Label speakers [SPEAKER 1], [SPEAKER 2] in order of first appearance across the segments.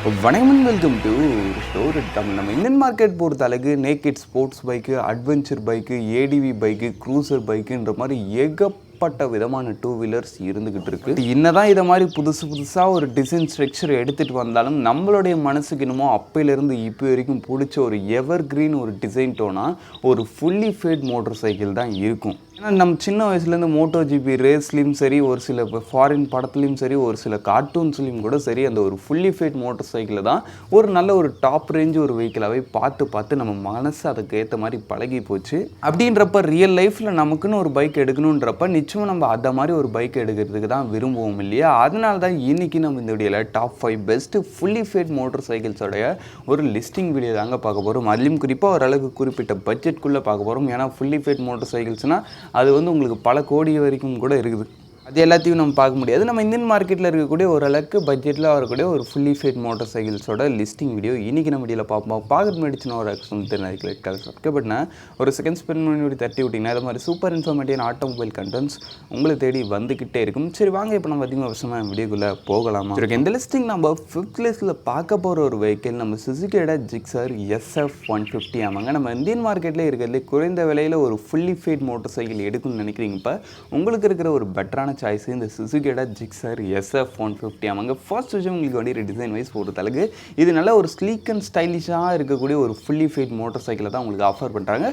[SPEAKER 1] வணக்கம் and welcome to store Tamil. நம்ம Indian market பொறுத்த அளவுக்கு naked sports bike, adventure bike, ATV bike, cruiser பைக்குன்ற மாதிரி ஏகப்பட்ட விதமான டூ வீலர்ஸ் இருந்துக்கிட்டு இருக்குது. என்னதான் இதை மாதிரி புதுசாக ஒரு டிசைன் ஸ்ட்ரக்சர் எடுத்துகிட்டு வந்தாலும் நம்மளுடைய மனசுக்கு என்னமோ அப்பையிலேருந்து இப்போ வரைக்கும் பிடிச்ச ஒரு எவர் கிரீன் ஒரு டிசைன் டோனா ஒரு ஃபுல்லி ஃபேட் மோட்டர் சைக்கிள் தான் இருக்கும். ஏன்னா நம்ம சின்ன வயசுலேருந்து மோட்டோ ஜிபி ரேஸ்லேயும் சரி, ஒரு சில ஃபாரின் படத்துலையும் சரி, ஒரு சில கார்ட்டூன்ஸ்லேயும் கூட சரி, அந்த ஒரு ஃபுல்லி ஃபேட் மோட்டர் சைக்கிளை தான் ஒரு நல்ல ஒரு டாப் ரேஞ்சு ஒரு வெஹிக்கிளாகவே பார்த்து நம்ம மனசு அதுக்கு ஏற்ற மாதிரி பழகி போச்சு. அப்படின்றப்ப ரியல் லைஃப்பில் நமக்குன்னு ஒரு பைக் எடுக்கணுன்றப்ப நிச்சயம் நம்ம அதை மாதிரி ஒரு பைக் எடுக்கிறதுக்கு தான் விரும்புவோம் இல்லையா? அதனால தான் இன்றைக்கி நம்ம இந்த வீடியோவில் டாப் 5 பெஸ்ட்டு ஃபுல்லி ஃபேட் மோட்டர் சைக்கிள்ஸோடைய ஒரு லிஸ்டிங் வீடியோ தாங்க பார்க்க போகிறோம். அதுலேயும் குறிப்பாக ஓரளவுக்கு குறிப்பிட்ட பட்ஜெட்குள்ளே பார்க்க போகிறோம். ஏன்னா ஃபுல்லி ஃபேட் மோட்டர் சைக்கிள்ஸ்னால் அது வந்து உங்களுக்கு பல கோடி வரைக்கும் கூட இருக்குது. அது எல்லாத்தையும் நம்ம பார்க்க முடியாது. நம்ம இந்தியன் மார்க்கெட்டில் இருக்கக்கூடிய ஓரளவுக்கு பட்ஜெட்டில் வரக்கூடிய ஒரு ஃபுல்லி ஃபேட் மோட்டர் சைக்கிள்ஸோட லிஸ்டிங் வீடியோ இன்றைக்கி நம்ம வீடியோவில் பார்ப்போம். பார்க்குறது மெடிச்சுனா ஒரு தெரிஞ்சுக்கல ஒரு செகண்ட் ஸ்பெண்ட் பண்ணி தட்டி விட்டிங்கன்னா அது மாதிரி சூப்பர் இன்ஃபர்மேட்டிவ் ஆட்டோமொபைல் கண்டென்ட்ஸ் உங்களை தேடி வந்துக்கிட்டே இருக்கும். சரி வாங்க இப்போ நம்ம அதிகமாக வருஷமாக வீடியோக்குள்ளே போகலாமா? சரி, இந்த லிஸ்டிங் நம்ம 5th லிஸ்ட்டில் பார்க்க போகிற ஒரு வெஹிக்கிள் நம்ம சுசுகியோட ஜிக்ஸர் SF150 ஆமாங்க. நம்ம இந்தியன் மார்க்கெட்டில் இருக்கிறதுலே குறைந்த விலையில் ஒரு ஃபுல்லி ஃபேட் மோட்டர் சைக்கிள் எடுக்கணும்னு நினைக்கிறீங்க. இப்போ உங்களுக்கு இருக்கிற ஒரு பெட்டரான சாய்ஸ் இந்த சுசுகியோட ஜிக்ஸர் SF150 ஆமாங்க. ஃபர்ஸ்ட் விஷயம் உங்களுக்கு வேண்டிய டிசைன் வைஸ் பொறுத்தளவுக்கு இது நல்ல ஒரு ஸ்லீக் அண்ட் ஸ்டைலிஷாக இருக்கக்கூடிய ஒரு ஃபுல்லி ஃபேட் மோட்டர் சைக்கிளை தான் உங்களுக்கு ஆஃபர் பண்ணுறாங்க.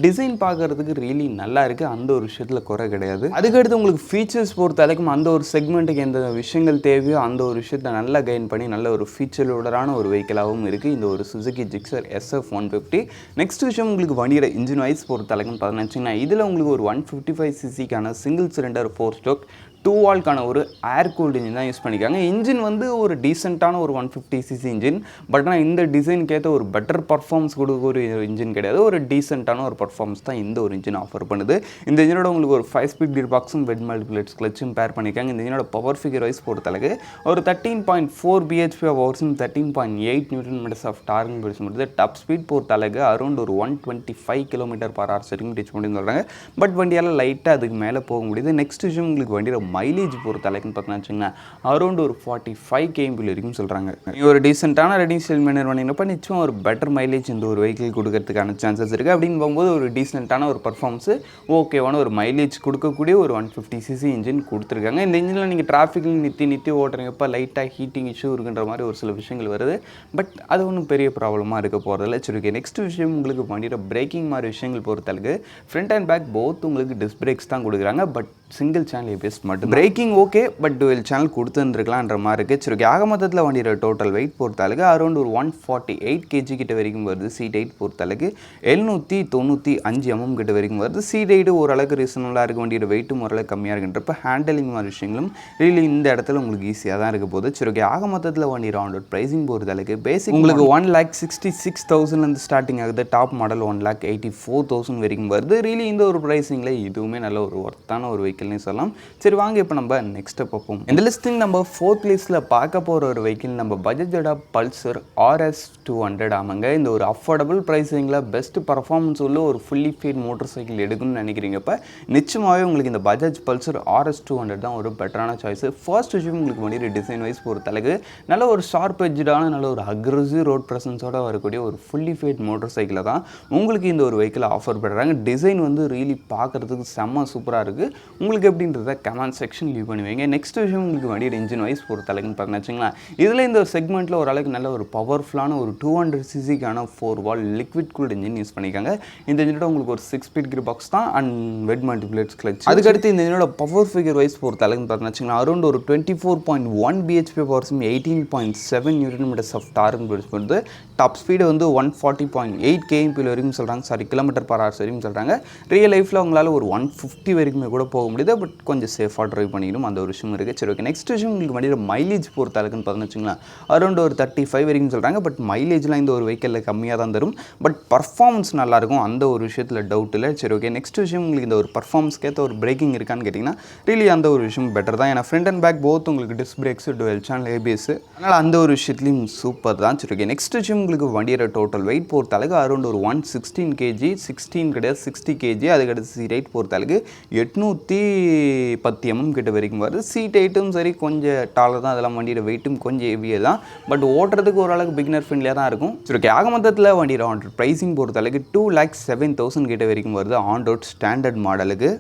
[SPEAKER 1] டிசைன் பார்க்குறதுக்கு ரியலி நல்லா இருக்குது, அந்த ஒரு விஷயத்தில் குறை கிடையாது. அதுக்கடுத்து உங்களுக்கு ஃபீச்சர்ஸ் பொறுத்தளவுக்கும் அந்த ஒரு செக்மெண்ட்டுக்கு எந்த விஷயங்கள் தேவையோ அந்த ஒரு விஷயத்தை நல்லா கெயின் பண்ணி நல்ல ஒரு ஃபீச்சரோடரான ஒரு வெஹிக்கிளாகவும் இருக்குது இந்த ஒரு சுசுகி ஜிக்ஸர் SF150. நெக்ஸ்ட் விஷயம் உங்களுக்கு வண்டியோட இன்ஜின் வைஸ் பொறுத்தளவுக்குன்னு பார்த்தீங்கன்னா இதில் உங்களுக்கு ஒரு 155cc சிங்கிள் சிலிண்டர் 4 ஸ்ட்ரோக் 2 வால்க்கான ஒரு ஏர் கூல்டு இன்ஜின் தான் யூஸ் பண்ணிக்காங்க. இன்ஜின் வந்து ஒரு டீசெண்டான ஒரு 150cc இன்ஜின். பட் ஆனால் இந்த டிசைனுக்கு ஏற்ற ஒரு பெட்டர் பர்ஃபார்மன்ஸ் கொடுக்க ஒரு இன்ஜின் கிடையாது. ஒரு டீசெண்டான ஒரு பர்ஃபார்மன்ஸ் தான் இந்த ஒரு இன்ஜின் ஆஃபர் பண்ணுது. இந்த இன்ஜினோட உங்களுக்கு ஒரு 5 ஸ்பீட் கியர் பாக்ஸும் வெட் மல்டிபிளேட்ஸ் கிளச்சும் பேர் பண்ணிக்காங்க. இந்த இன்ஜினோட பவர் ஃபிகர் வைஸ் பொறுத்தளவுக்கு ஒரு 13.4 bhp ஆஃப் ஹவர்ஸும் 13.8 Nm ஆஃப் டார்க் பிடிச்சு டாப் ஸ்பீட் பொறுத்தளவுக்கு அரௌண்ட் ஒரு 125 km/h வரைக்கும் ரீச் பண்ணி சொல்கிறாங்க. பட் வண்டியால் லைட்டாக அதுக்கு மேலே போக முடியுது. நெக்ஸ்ட் விஷயம் உங்களுக்கு வண்டியோட மைலேஜ் பொறுத்த அளவுக்குன்னு பார்த்தீங்கன்னா வச்சுக்கோங்க அரௌண்ட் ஒரு 45 km வரைக்கும் சொல்கிறாங்க. நீங்கள் ஒரு டீசெண்டான ரெடிங் ஸ்டைல் மேனர் பண்ணிங்கப்போ நிச்சயம் ஒரு பெட்டர் மைலேஜ் இந்த ஒரு வெஹிக்கிள் கொடுக்கறதுக்கான சான்சஸ் இருக்குது. அப்படின்னு போகும்போது ஒரு டீசெண்டான ஒரு பர்ஃபார்மன்ஸு ஓகேவான ஒரு மைலேஜ் கொடுக்கக்கூடிய ஒரு 150cc இன்ஜின் கொடுத்துருக்காங்க. இந்த இன்ஜினில் நீங்கள் டிராஃபிக்கில் நிறுத்தி ஓட்டுறீங்கப்போ லைட்டாக ஹீட்டிங் இஷ்யூ இருக்குன்ற மாதிரி ஒரு சில விஷயங்கள் வருது. பட் அது ஒன்றும் பெரிய ப்ராப்ளமாக இருக்க போகிறதில்ல. சரி, நெக்ஸ்ட் விஷயம் உங்களுக்கு வண்டியோட பிரேக்கிங் மாதிரி விஷயங்கள் பொறுத்தளவுக்கு ஃப்ரண்ட் அண்ட் பேக் போத் உங்களுக்கு டிஸ்க் பிரேக்ஸ் தான் கொடுக்குறாங்க. பட் சிங்கிள் சேனல் ABS மட்டும். Braking okay, but dual channel கொடுத்துருக்கலான்ற மாதிரி இருக்குது. சரி, ஆக மொத்தத்தில் வண்டியோட டோட்டல் வெயிட் பொறுத்தளவுக்கு அரௌண்ட் ஒரு 148 kg கிட்ட வரைக்கும் வருது. சீட் ஹைட் பொறுத்தளவுக்கு 795 mm கிட்ட வரைக்கும் வருது. சீட் ஹைட்டு ஓரளவுக்கு ரீசனபுளாக இருக்க வண்டியோட வெயிட்டும் ஓரளவுக்கு கம்மியாக இருக்குன்றப்ப ஹேண்டலிங் மாதிரி விஷயங்களும் ரீலி இந்த இடத்துல உங்களுக்கு ஈஸியாக தான் இருக்க போகுது. சரி, ஆக மொத்தத்தில் வண்டி ரவுண்ட் ப்ரைஸிங் பொறுத்தளவுக்கு பேசிக் உங்களுக்கு 1,66,000 ஸ்டார்டிங் ஆகுது. டாப் மாடல் 1,84,000 வரைக்கும் வருது. ரீலி இந்த ஒரு ப்ரைஸிங்கில் இதுவுமே நல்ல ஒரு ஒர்த்தான ஒரு வெஹிக்கிள்னு சொல்லலாம். சரி வாங்க இப்போ நம்ம நெக்ஸ்ட்டு பார்ப்போம். இந்த லிஸ்டிங் நம்ம 4th லிஸ்ட்டில் பார்க்க போகிற ஒரு வெஹிக்கிள் நம்ம பஜாஜோட பல்சர் RS200 ஆமாங்க. இந்த ஒரு அஃபோர்டபுள் ப்ரைஸிங்கில் பெஸ்ட் பர்ஃபார்மன்ஸ் உள்ள ஒரு ஃபுல்லி ஃபேட் மோட்டர் சைக்கிள் எடுக்கணும்னு நினைக்கிறீங்கப்ப நிச்சயமாகவே உங்களுக்கு இந்த பஜாஜ் பல்சர் RS200 தான் ஒரு பெட்டரான சாய்ஸ். ஃபர்ஸ்ட் விஷயம் உங்களுக்கு வண்டியோட டிசைன் வைஸ் பொறுத்தளவுக்கு நல்ல ஒரு ஷார்ப் எட்ஜான நல்ல ஒரு அக்ரெசிவ் ரோட் ப்ரெசன்ஸோட வரக்கூடிய ஒரு ஃபுல்லி ஃபேட் மோட்டர் சைக்கிளை தான் உங்களுக்கு இந்த ஒரு வெஹிக்கிள் ஆஃபர் பண்ணுறாங்க. டிசைன் வந்து ரீலி பார்க்குறதுக்கு செம்ம சூப்பராக இருக்குது. உங்களுக்கு எப்படின்றத கமெண்ட் செக்ஷன் லீவ் பண்ணுவீங்க. நெக்ஸ்ட் விஷயம் உங்களுக்கு வண்டியோட இன்ஜின் வைஸ் பொறுத்தளவுக்குன்னு பார்த்தீங்கன்னா வச்சுங்களேன் இதில் இந்த ஒரு செக்மெண்ட்டில் ஓரளவுக்கு நல்ல ஒரு பவர்ஃபுல்லான ஒரு 200cc-க்கான 4 வால் லிக்விட் கூல்டு இன்ஜின் யூஸ் பண்ணிக்காங்க. இந்த இன்ஜினோட உங்களுக்கு ஒரு 6 ஸ்பீட் கியர் பாக்ஸ் தான் அண்ட் வெட் மல்டிபிளேட்ஸ் கிளச். அதுக்கடுத்து இந்த இன்ஜினோட பவர் ஃபிகர் வைஸ் பொறுத்தளவுக்குன்னு பார்த்தீங்கன்னா வச்சுங்களேன் அரௌண்ட் ஒரு 24.1 bhp பவர்ஸும் 18.7 Nm ஆஃப் டார்க் பிடிச்சு பண்ணுறது. டாப் ஸ்பீடு வந்து 140.8 km வரைக்கும் சொல்கிறாங்க. km/h வரைக்கும் சொல்கிறாங்க. ரியல் லைஃப்பில் உங்களால் ஒரு 150 வரைக்குமே கூட போக முடியுது. பட் கொஞ்சம் சேஃபாக ட்ரைவ் பண்ணிக்கணும், அந்த ஒரு விஷயம் இருக்குது. சரி ஓகே, நெக்ஸ்ட் விஷயம் உங்களுக்கு வண்டியோட மைலேஜ் பொறுத்த அளவுக்குன்னு பார்த்தீங்கன்னா வச்சுங்களேன் அரௌண்ட் ஒரு 35 வரைக்கும் சொல்கிறாங்க. பட் மைலேஜ்லாம் இந்த ஒரு வெஹிக்கிளில் கம்மியாக தான் தரும். பட் பர்ஃபார்மன்ஸ் நல்லாயிருக்கும், அந்த ஒரு விஷயத்தில் டவுட் இல்லை. சரி ஓகே, நெக்ஸ்ட் விஷயம் உங்களுக்கு இந்த ஒரு பர்ஃபார்மன்ஸ்க்கு ஏற்ற ஒரு பிரேக்கிங் இருக்கான்னு கேட்டிங்கன்னா ரியலி அந்த ஒரு விஷயம் பெட்டர் தான். ஏன்னா ஃப்ரண்ட் அண்ட் பேக் போத் உங்களுக்கு disc breaks twelve channel ABS, அதனால் அந்த ஒரு விஷயத்துலையும் சூப்பர் தான். சரி ஓகே, நெக்ஸ்ட் விஷயம் உங்களுக்கு வண்டியோட டோட்டல் வெயிட் பொறுத்த அளவுக்கு அரௌண்ட் ஒரு 116 kg 16 கிடையாது 60 kg. அதுக்கடுத்து சீட் ஹைட் பொறுத்த அளவுக்கு 810 mm கிட்ட வரைக்கும் வருது. சீட் ஹைட்டும் சரி கொஞ்சம் டாலர் தான், அதெல்லாம் வண்டியோட வெயிட்டும் கொஞ்சம் ஹெவியாக தான், பட் ஓட்டுறதுக்கு ஓரளவுக்கு பிகினர் ஃப்ரெண்ட்லியாக தான் இருக்கும். சரி ஓகே, ஆக மொத்தத்தில் வண்டியோட ஆன் ரோட் ப்ரைஸிங் பொறுத்தளவுக்கு 2,07,000 கிட்ட வரைக்கும் வருது ஆன் ரோட் ஸ்டாண்டர்ட் மாடலுக்கு.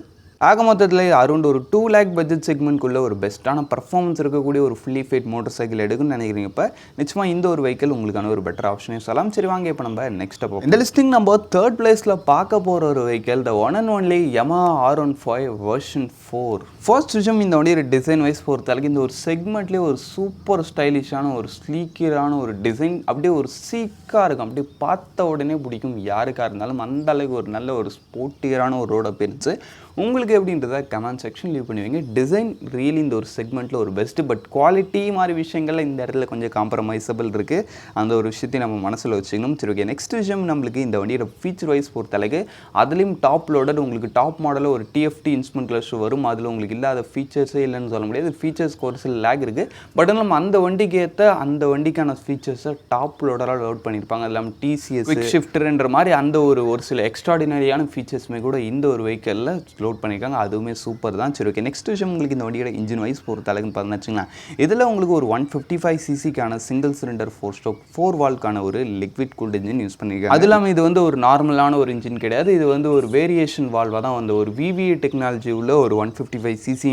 [SPEAKER 1] ஆக மொத்தத்தில் அரௌண்ட் ஒரு 2 lakh பட்ஜெட் செக்மெண்ட்குள்ளே ஒரு பெஸ்ட்டான பர்ஃபார்மன்ஸ் இருக்கக்கூடிய ஒரு ஃபுல்லி ஃபேட் மோட்டர் சைக்கிள் எடுக்குன்னு நினைக்கிறீங்க. இப்போ நிச்சயமாக இந்த ஒரு வெஹிக்கிள் உங்களுக்கான ஒரு பெட்டர் ஆப்ஷனே சொல்லலாம். சரி வாங்க இப்போ நம்ம நெக்ஸ்ட் அப்போ இந்த லிஸ்டிங் நம்ம 3rd பிளேஸில் பார்க்க போகிற ஒரு vehicle the one and only Yamaha R15 version 4. First விஷயம், இந்த வண்டியோட டிசைன் வைஸ் பொறுத்தளவுக்கு இந்த ஒரு செக்மெண்ட்லேயே ஒரு சூப்பர் ஸ்டைலிஷான ஒரு ஸ்லீக்கரான ஒரு டிசைன், அப்படியே ஒரு சீக்காக இருக்கும், அப்படியே பார்த்த உடனே பிடிக்கும் யாருக்காக இருந்தாலும். அந்த அளவுக்கு ஒரு நல்ல ஒரு ஸ்போர்ட்டியரான ஒரு ரோட் அப்பியரன்ஸு. உங்களுக்கு எப்படின்றத கமெண்ட் செக்ஷன் லீவ் பண்ணுவீங்க. டிசைன் ரியலி இந்த ஒரு செக்மெண்ட்டில் ஒரு பெஸ்ட்டு, பட் குவாலிட்டி மாதிரி விஷயங்கள்ல இந்த இடத்துல கொஞ்சம் காம்ப்ரமைசபிள் இருக்குது. அந்த ஒரு விஷயத்தையும் நம்ம மனசில் வச்சுக்கணும். சரி ஓகே, நெக்ஸ்ட் விஷயம், நம்மளுக்கு இந்த வண்டியோட ஃபீச்சர் வைஸ் பொறுத்தளவுக்கு அதுலேயும் டாப் லோடட் உங்களுக்கு டாப் மாடலில் ஒரு TFT இன்ஸ்ட்ருமெண்ட் கிளஸ்டர் வரும். அதில் உங்களுக்கு இல்லாத ஃபீச்சர்ஸே இல்லைன்னு சொல்ல முடியாது. ஃபீச்சர்ஸ் ஒரு சில லேக் இருக்குது, பட் நம்ம அந்த வண்டிக்கு ஏற்ற அந்த வண்டிக்கான ஃபீச்சர்ஸை டாப் லோடராக லோட் பண்ணியிருப்பாங்க. அது இல்லாமல் TCS குவிக் ஷிஃப்டர்ன்ற மாதிரி அந்த ஒரு சில எக்ஸ்ட்ராடினரியான ஃபீச்சர்ஸுமே கூட இந்த ஒரு வெஹிக்கிளில் லோட் பண்ணியிருக்காங்க. அதுவுமே சூப்பர் தான். சரி ஓகே, நெக்ஸ்ட் விஷயம், உங்களுக்கு இந்த வண்டியோட இன்ஜின் வைஸ் பொறுத்த அளவுக்கு பார்த்தீங்கன்னா வச்சுங்களேன், இதில் உங்களுக்கு ஒரு 155cc சிங்கிள் சிலிண்டர் 4 ஸ்ட்ரோக் 4 வால்க்கான ஒரு லிக்விட் கூல்ட் இன்ஜின் யூஸ் பண்ணியிருக்காங்க. அது இல்லாமல் இது வந்து ஒரு நார்மலான ஒரு இன்ஜின் கிடையாது, இது வந்து ஒரு வேரியேஷன் வால்வாக தான் வந்து ஒரு VVA டெக்னாலஜி உள்ள ஒரு 155cc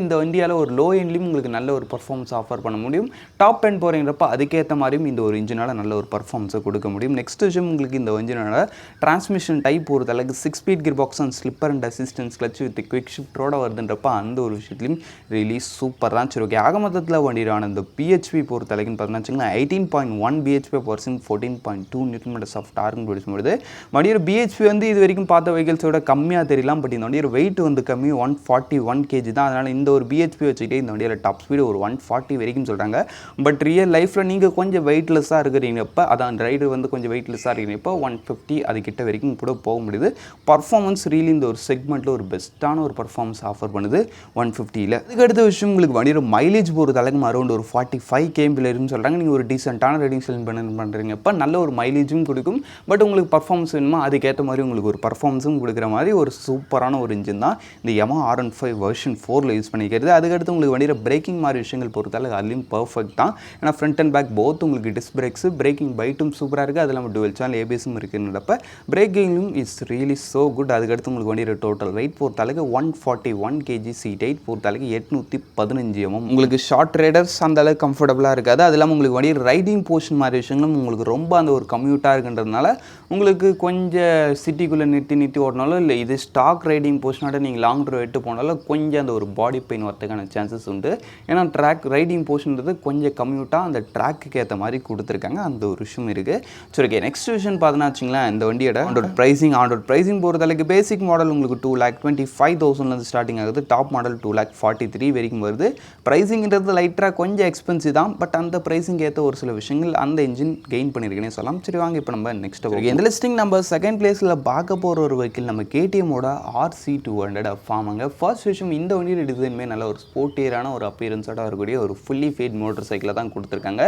[SPEAKER 1] இந்த வண்டியால் ஒரு லோ எண்ட்லையும் உங்களுக்கு நல்ல ஒரு பர்ஃபார்மன்ஸ் ஆஃபர் பண்ண முடியும். டாப் எண்ட் போகிறப்ப அதுக்கேற்ற மாதிரியும் இந்த ஒரு இன்ஜினால் நல்ல ஒரு பர்ஃபார்மன்ஸை கொடுக்க முடியும். நெக்ஸ்ட் விஷயம், உங்களுக்கு இந்த இன்ஜினோட டிரான்ஸ்மிஷன் டைப் பொறுத்த அளவுக்கு 6 speed gear box and slipper and assistance clutch with quick ஷிஃப்டரோட வருதுன்றப்ப அந்த ஒரு விஷயத்துலையும் ரிலீஸ் சூப்பர் தான். சரி ஓகே, ஆக மொத்தத்தில் வண்டியான இந்த PHP பொறுத்த அளவுக்கு பார்த்தீங்கன்னா வச்சுக்கோங்களேன் 18.1 bhp percent 14.2 Nm of torque produce பண்ணுது. வண்டியோட BHP வந்து இது வரைக்கும் பார்த்த வெஹிக்கிள்ஸோட கம்மியாக தெரியலாம், பட் இந்த வண்டியோட வெயிட் வந்து கம்மி 141 kg தான். அதனால் இந்த ஒரு BHP வச்சுக்கிட்டே இந்த வண்டியோட டாப் ஸ்பீடு ஒரு 140 வரைக்கும் சொல்கிறாங்க. பட் ரியல் லைஃப்பில் நீங்கள் கொஞ்சம் வெயிட்லெஸ்ஸாக இருக்கிறீங்கப்போ, அதான் ரைடர் வந்து கொஞ்சம் வெயிட்லெஸ்ஸாக இருக்கிறப்போ 150 அதுக்கிட்ட வரைக்கும் கூட போக முடியுது. பர்ஃபார்மன்ஸ் ரீலி இந்த ஒரு செக்மெண்ட்டில் ஒரு பெஸ்ட்டான ஒரு பர்ஃபார்மன்ஸ் ஆஃபர் பண்ணுது 150ல். அதுக்கு அடுத்த விஷயம், உங்களுக்கு வண்டியோட மைலேஜ் பொறுத்த அளவுக்கு அரௌண்ட் ஒரு 45 km இருக்குன்னு சொல்கிறாங்க. நீங்கள் ஒரு டீசென்ட்டான ரைடிங் ஸ்டைல் பண்ணுறீங்க இப்போ நல்ல ஒரு மைலேஜும் கொடுக்கும், பட் உங்களுக்கு பர்ஃபார்மன்ஸ் வேணுமா அதுக்கேற்ற மாதிரி உங்களுக்கு ஒரு பர்ஃபார்மன்ஸும் கொடுக்குற மாதிரி ஒரு சூப்பரான ஒரு இன்ஜின் தான் இந்த Yamaha R15 வெர்ஷன் 4ல் யூஸ் பண்ணிக்கிறது. அதுக்கடுத்து உங்களுக்கு வண்டியோட பிரேக்கிங் மாதிரி விஷயங்கள் பொறுத்தாலும் அதுலேயும் பர்ஃபெக்ட் தான். ஏன்னா ஃப்ரண்ட் அண்ட் பேக் போத் உங்களுக்கு டிஸ்க் பிரேக்ஸ், பிரேக்கிங் பைட்டும் சூப்பராக இருக்குது. அது இல்லாமல் டுவெல் சேனல் ABSும் இருக்குன்றப்ப பிரேக்கிங்கும் இஸ் ரியலி ஸோ குட். அதுக்கடுத்து உங்களுக்கு வண்டியோட டோட்டல் வெயிட் பொறுத்தளவுக்கு 141 kg, சீட் ஹைட் பொறுத்தளவுக்கு 815 mm. உங்களுக்கு ஷார்ட் ரைடர்ஸ் அந்த அளவுக்கு கம்ஃபர்டபுளாக இருக்காது. அது இல்லாமல் உங்களுக்கு வண்டியோட ரைடிங் போர்ஷன் மாதிரி விஷயங்களும் உங்களுக்கு ரொம்ப அந்த ஒரு கம்யூட்டாக இருக்குன்றதுனால உங்களுக்கு கொஞ்சம் சிட்டிக்குள்ளே நிறுத்தி ஓட்டினாலும் இல்லை இது ஸ்டாக் ரைடிங் போர்ஷனோட நீங்கள் லாங் ட்ரைவ் எட்டு போனாலும் கொஞ்சம் அந்த ஒரு பாடி பெயின் வரதுக்கான சான்சஸ் உண்டு. ஏன்னா ட்ராக் ரைடிங் போர்ஷன்றது கொஞ்சம் கம்யூட்டாக அந்த ட்ராக்கு ஏற்ற மாதிரி கொடுத்துருக்காங்க, அந்த ஒரு விஷயம் இருக்குது. சரி ஓகே, நெக்ஸ்ட் விஷயம் பார்த்தீங்கன்னா வச்சுங்களேன், இந்த வண்டியோட ஆன் ரோட் ப்ரைஸிங் பொறுத்தளவுக்கு பேசிக் மாடல் உங்களுக்கு 2,25,000 ஸ்டார்டிங் ஆகுது. டாப் மாடல் 2,43,000 வரைக்கும் வருது. ப்ரைஸிங்கிறது லைட்டாக கொஞ்சம் எக்ஸ்பென்சிவ் தான், பட் அந்த ப்ரைஸிங் ஏற்ற ஒரு சில விஷயங்கள் அந்த இன்ஜின் கெயின் பண்ணியிருக்கேனே சொல்லலாம். சரி வாங்க இப்போ நம்ம நெக்ஸ்ட் இந்த லிஸ்டிங் நம்ம செகண்ட் பிளேஸில் பார்க்க போகிற ஒரு வெஹிக்கிள் நம்ம KTMோட RC200 ஃபார்மாங்க. ஃபர்ஸ்ட் விஷயம், இந்த வண்டியோட டிசைனுமே நல்ல ஒரு ஸ்போர்ட்டியரான ஒரு அப்பியரன்ஸோட வரக்கூடிய ஒரு ஃபுல்லி ஃபேட் மோட்டர் சைக்கிளை தான் கொடுத்துருக்காங்க.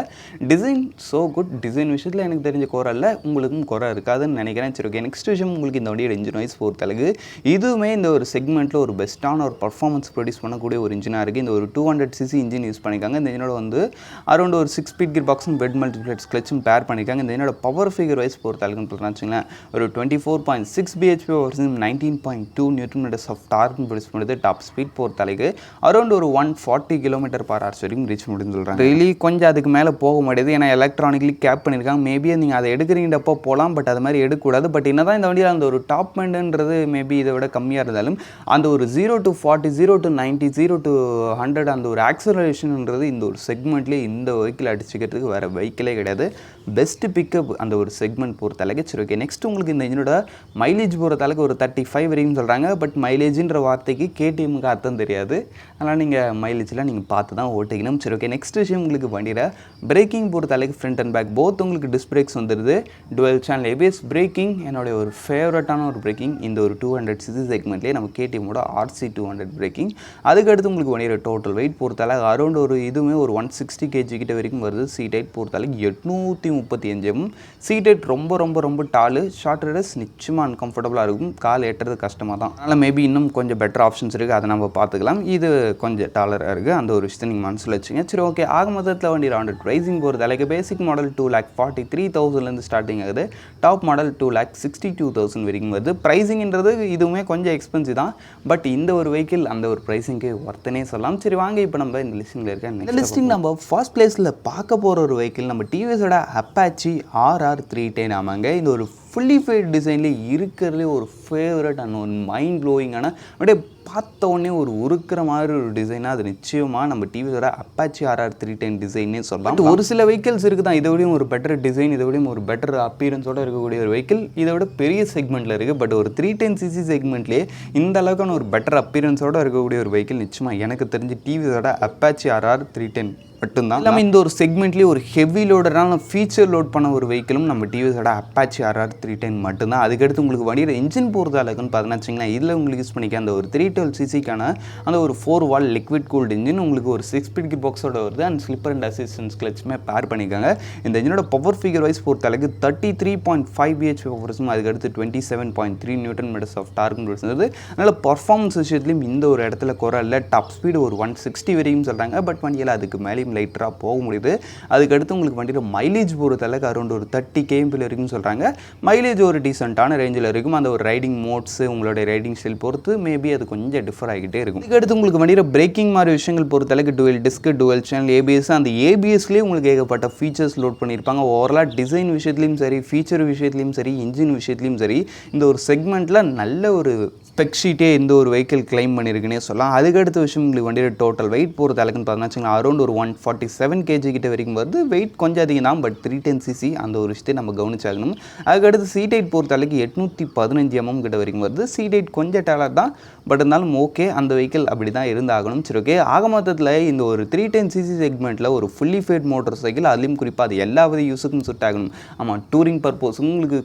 [SPEAKER 1] Design so good. டிசைன் விஷயத்தில் எனக்கு தெரிஞ்ச குறை இல்லை, உங்களுக்கும் குறை இருக்காதுன்னு நினைக்கிறேன். சரி ஓகே, நெக்ஸ்ட் விஷயம், உங்களுக்கு இந்த வண்டியோட இன்ஜின் வைஸ் பொறுத்தளவுக்கு இதுவுமே இந்த ஒரு செக்மெண்ட்டில் ஒரு பெஸ்ட்டான ஒரு பர்ஃபார்மன்ஸ் ப்ரொடியூஸ் பண்ணக்கூடிய ஒரு இன்ஜினாக இருக்குது. இந்த ஒரு 200cc இன்ஜின் யூஸ் பண்ணியிருக்காங்க. இந்த இன்ஜினோட வந்து அரௌண்ட் ஒரு 6 ஸ்பீட் கியர் பாக்ஸும் பெட் மல்டிப்ளெக்ஸ் கிளச்சும் பேர் பண்ணியிருக்காங்க. இந்த இன்ஜினோட பவர் ஃபிகர் வைஸ் பொறுத்தளவுக்கு வச்சுங்களேன் ஒரு 24.6 bhp 19.2 Nm of torque produce பண்ணுறது. டாப் ஸ்பீட் பொறுத்தளவுக்கு அரௌண்ட் ஒரு 140 km/h வரைக்கும் ரீச் முடியும்னு சொல்கிறாங்க. டெய்லி கொஞ்சம் அதுக்கு மேலே போக முடியாது, ஏன்னா எலக்ட்ரானிக்லி கேப் பண்ணியிருக்காங்க. மேபி நீங்கள் அதை எடுக்கிறீங்கப்போ போகலாம், பட் அது மாதிரி எடுக்கக்கூடாது. பட் என்ன தான் இந்த வண்டியில் அந்த ஒரு டாப் மெண்டுன்றது மேபி இதை விட கம்மியாக இருந்தாலும் அந்த ஒரு 0 to 40, 0 to 90, 0 to 100 அந்த ஒரு ஆக்சலரேஷன்ன்றது இந்த ஒரு செக்மெண்ட்லேயே இந்த வெஹிக்கிள் அடிச்சுக்கிறதுக்கு வேறு வெஹிக்கிளே கிடையாது. பெஸ்ட் பிக்கப் அந்த ஒரு செக்மெண்ட் பொறுத்தளவுக்கு. சரி ஓகே, நெக்ஸ்ட் உங்களுக்கு இந்த இன்ஜினோட மைலேஜ் பொறுத்தளவுக்கு ஒரு 35 வரைக்கும் சொல்கிறாங்க. பட் மைலேஜ்ன்ற வார்த்தைக்கு KTMக்கு அர்த்தம் தெரியாது, அதனால் நீங்கள் மைலேஜ்லாம் நீங்கள் பார்த்து தான் ஓட்டிக்கணும். சரி ஓகே, நெக்ஸ்ட் விஷயம், உங்களுக்கு வண்டியில் பிரேக்கிங் பொறுத்தளவுக்கு ஃப்ரண்ட் அண்ட் பேக் போத் உங்களுக்கு டிஸ்க் பிரேக்ஸ் வந்துடுது. டுவெல் சேனல் ABS பிரேக்கிங் என்னுடைய ஒரு ஃபேவரட்டான ஒரு பிரேக்கிங் இந்த ஒரு 200cc செக்மெண்ட்டில். செக்மெண்ட்லேயே நம்ம கேடிஎம்மோட RC200 பிரேக்கிங். அதுக்கடுத்து உங்களுக்கு வண்டியோட டோட்டல் வெயிட் பொறுத்தால அரௌண்ட் ஒரு இதுவுமே ஒரு 160 kg கிட்ட வரைக்கும் வருது. சீட் ஹைட் பொறுத்தால 835 mm. சீட் ஹைட் ரொம்ப ரொம்ப ரொம்ப டாலு. ஷார்ட் ரைடர்ஸ் நிச்சயமாக அன்கம்ஃபர்டபுளாக இருக்கும், கால் ஏற்றுறது கஷ்டமாக தான். அதனால் மேபி இன்னும் கொஞ்சம் பெட்டர் ஆப்ஷன்ஸ் இருக்குது, அதை நம்ம பார்த்துக்கலாம். இது கொஞ்சம் டாலராக இருக்குது, அந்த ஒரு விஷயத்தை நீங்கள் மனசில் வச்சுங்க. சரி ஓகே, ஆக மொத்தத்தில் வண்டி ஆண்டட் ப்ரைஸிங் பொறுத்தளவுக்கு பேசிக் மாடல் 2,43,000 ஸ்டார்டிங் ஆகுது. டாப் மாடல் 2,62,000 வரைக்கும் வருது. ப்ரைஸிங்கிறது இதுவுமே கொஞ்சம் எக்ஸ்பென்சிவ் தான், பட் இந்த ஒரு வெஹிக்கிள் அந்த ஒரு ப்ரைஸிங்க்கு ஒர்த்தனே சொல்லலாம். சரி வாங்க இப்போ நம்ம இந்த லிஸ்டிங்கில் இருக்க இந்த லிஸ்டிங் நம்ம ஃபர்ஸ்ட் பிளேஸில் பார்க்க போகிற ஒரு வெஹிக்கிள் நம்ம டிவிஎஸோட அப்பாச்சி RR310. ஆமாங்க, இந்த ஒரு ஃபுல்லி ஃபேட் டிசைன்லேயே இருக்கிறதுலே ஒரு ஃபேவரட் அண்ட் ஒரு மைண்ட் ப்ளோயிங்கான அப்படியே பார்த்த உடனே ஒரு உருக்கிற மாதிரி ஒரு டிசைனாக அது நிச்சயமாக நம்ம டிவிஸோட அப்பாச்சி RR310 டிசைன்னே சொல்லலாம். பட் ஒரு சில வெஹிக்கிள்ஸ் இருக்குது தான் இதை விடையும் ஒரு பெட்டர் டிசைன், இதை விடையும் ஒரு பெட்டர் அப்பியரன்ஸோடு இருக்கக்கூடிய ஒரு வெஹிக்கிள் இதை விட பெரிய செக்மெண்ட்டில் இருக்குது. பட் ஒரு 310cc செக்மெண்ட்லேயே இந்த அளவுக்கான ஒரு பெட்டர் அப்பியரன்ஸோடு இருக்கக்கூடிய ஒரு வெஹிக்கிள் நிச்சயமாக எனக்கு தெரிஞ்சு டிவிஸோட அப்பாச்சி RR310 மட்டும்தான். நம்ம இந்த ஒரு செக்மெண்ட்லேயே ஒரு ஹெவி லோடரான ஃபீச்சர் லோட் பண்ண ஒரு வெஹிக்கிளும் நம்ம டிவிஸோட அப்பாச்சி RR310 மட்டும்தான். அதுக்கடுத்து உங்களுக்கு வண்டியோட இன்ஜின் போகிறது அளவுக்குன்னு பார்த்தீங்கன்னா இதில் உங்களுக்கு யூஸ் பண்ணிக்க அந்த ஒரு 312cc-க்கான அந்த ஒரு 4 வால் லிக்விட் கூல்டு இன்ஜின் உங்களுக்கு ஒரு 6 ஸ்பீட் கியர் பாக்ஸோட வருது. அண்ட் ஸ்லிப்பர் அண்ட் அசிஸ்டன்ஸ் கிளச்சுமே பேர் பண்ணியிருக்காங்க. இந்த இன்ஜினோட பவர் ஃபிகர் வைஸ் பொறுத்த அளவுக்கு 33.5 bhp பவர்ஸும் அதுக்கடுத்து 27.3 Nm ஆஃப் டார்க் வருது. அதனால் பர்ஃபார்மன்ஸ் விஷயத்துலையும் இந்த ஒரு இடத்துல குறையில்ல. டாப் ஸ்பீடு ஒரு 160 வரையும் சொல்கிறாங்க, பட் வண்டியில் அதுக்கு மேலே லைட்டராக போக முடியுது. அதுக்கடுத்து உங்களுக்கு வண்டியில் மைலேஜ் பொறுத்தளவுக்கு அரௌண்ட் ஒரு 30 km வரைக்கும் சொல்கிறாங்க. மைலேஜ் ஒரு டீசெண்டான ரேஞ்சில் இருக்கும். அந்த ஒரு ரைடிங் மோட்ஸ் உங்களுடைய ரைடிங் ஸ்டைல் பொறுத்து மேபி அது கொஞ்சம் டிஃபர் ஆகிட்டே இருக்கும். இதுக்கடுத்து உங்களுக்கு வண்டியில் பிரேக்கிங் மாதிரி விஷயங்கள் பொறுத்தளவுக்கு twelve disk, twelve channel ABS, அந்த ABSலேயே உங்களுக்கு ஏகப்பட்ட ஃபீச்சர்ஸ் லோட் பண்ணியிருப்பாங்க. ஓவராலாக டிசைன் விஷயத்துலையும் சரி, ஃபீச்சர் விஷயத்துலையும் சரி, இன்ஜின் விஷயத்துலையும் சரி, இந்த ஒரு செக்மெண்ட்டில் நல்ல ஒரு ஸ்பெக் ஷீட்டே இந்த ஒரு வெஹிக்கிள் கிளைம் பண்ணியிருக்குன்னே சொல்லலாம். அதுக்கடுத்த விஷயம் உங்களுக்கு வண்டியோட டோட்டல் வெயிட் பொறுத்த அளவுக்குன்னு பார்த்தீங்கன்னா அரௌண்ட் ஒரு 147 kg கிட்ட வரைக்கும் வருது. வெயிட் கொஞ்சம் அதிகம் தான், பட் 310cc அந்த ஒரு விஷயத்தை நம்ம கவனிச்சாகணும். அதுக்கடுத்து சீட் ஹைட் பொறுத்த அளவுக்கு 815 mm கிட்ட வரைக்கும் வருது. சீட் ஹைட் கொஞ்சம் டேலர் தான், பட் இருந்தாலும் ஓகே, அந்த வெஹிக்கிள் அப்படி தான் இருந்தாகணும். சரி ஓகே, ஆக மொத்தத்தில் இந்த ஒரு 310cc செக்மெண்ட்டில் ஒரு ஃபுல்லி ஃபேட் மோட்டர் சைக்கிள், அதுலேயும் குறிப்பாக அது எல்லா வித யூஸுக்கும் சுட் ஆகணும். ஆமாம், டூரிங் பர்பஸும் உங்களுக்கு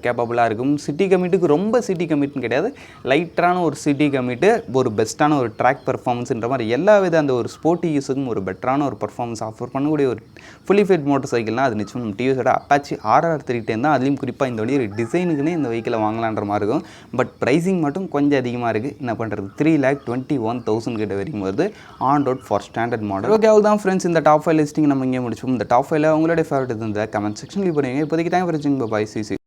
[SPEAKER 1] கேப்பபிளாக இருக்கும். சிட்டி கமிட்டுக்கு ரொம்ப சிட்டி கமிட்னு கிடையாது, லைட்டரான ஒரு சிட்டி கமிட்டு, ஒரு பெஸ்ட்டான ஒரு ட்ராக் பர்ஃபார்மன்ஸ்ன்ற மாதிரி எல்லா வித அந்த ஒரு ஸ்போர்ட்டி யூஸுக்கும் ஒரு பெட்டரான ஒரு பர்ஃபார்மன்ஸ் ஆஃபர் பண்ணக்கூடிய ஒரு ஃபுல்லி ஃபேட் மோட்டர் சைக்கிள்னால் அது நிச்சயம் டிவிஎஸோட அப்பாச்சி RR310 தான். அதுலேயும் குறிப்பாக இந்த வழி டிசைனுக்குன்னே இந்த வெஹிக்கிளை வாங்கலான்ற மாதிரி இருக்கும். பட் ப்ரைஸிங் மட்டும் கொஞ்சம் அதிகமாக இருக்குது. என்ன பண்ணுறது, 3,21,000 கிட்ட வரைக்கும் வருது on road for standard model. Okay, அவ்வளோ தான் ஃப்ரெண்ட்ஸ், இந்த டாப் 5 லிஸ்டிங் நம்ம இங்கே முடிச்சோம். இந்த டாப் 5 உங்களுடைய ஃபேவரட் இருந்தால் கமெண்ட் செக்ஷன் லீவ் பண்ணுவீங்க. இப்போதைக்கு தேங்க் ஃபார் வாட்சிங். பை. CC.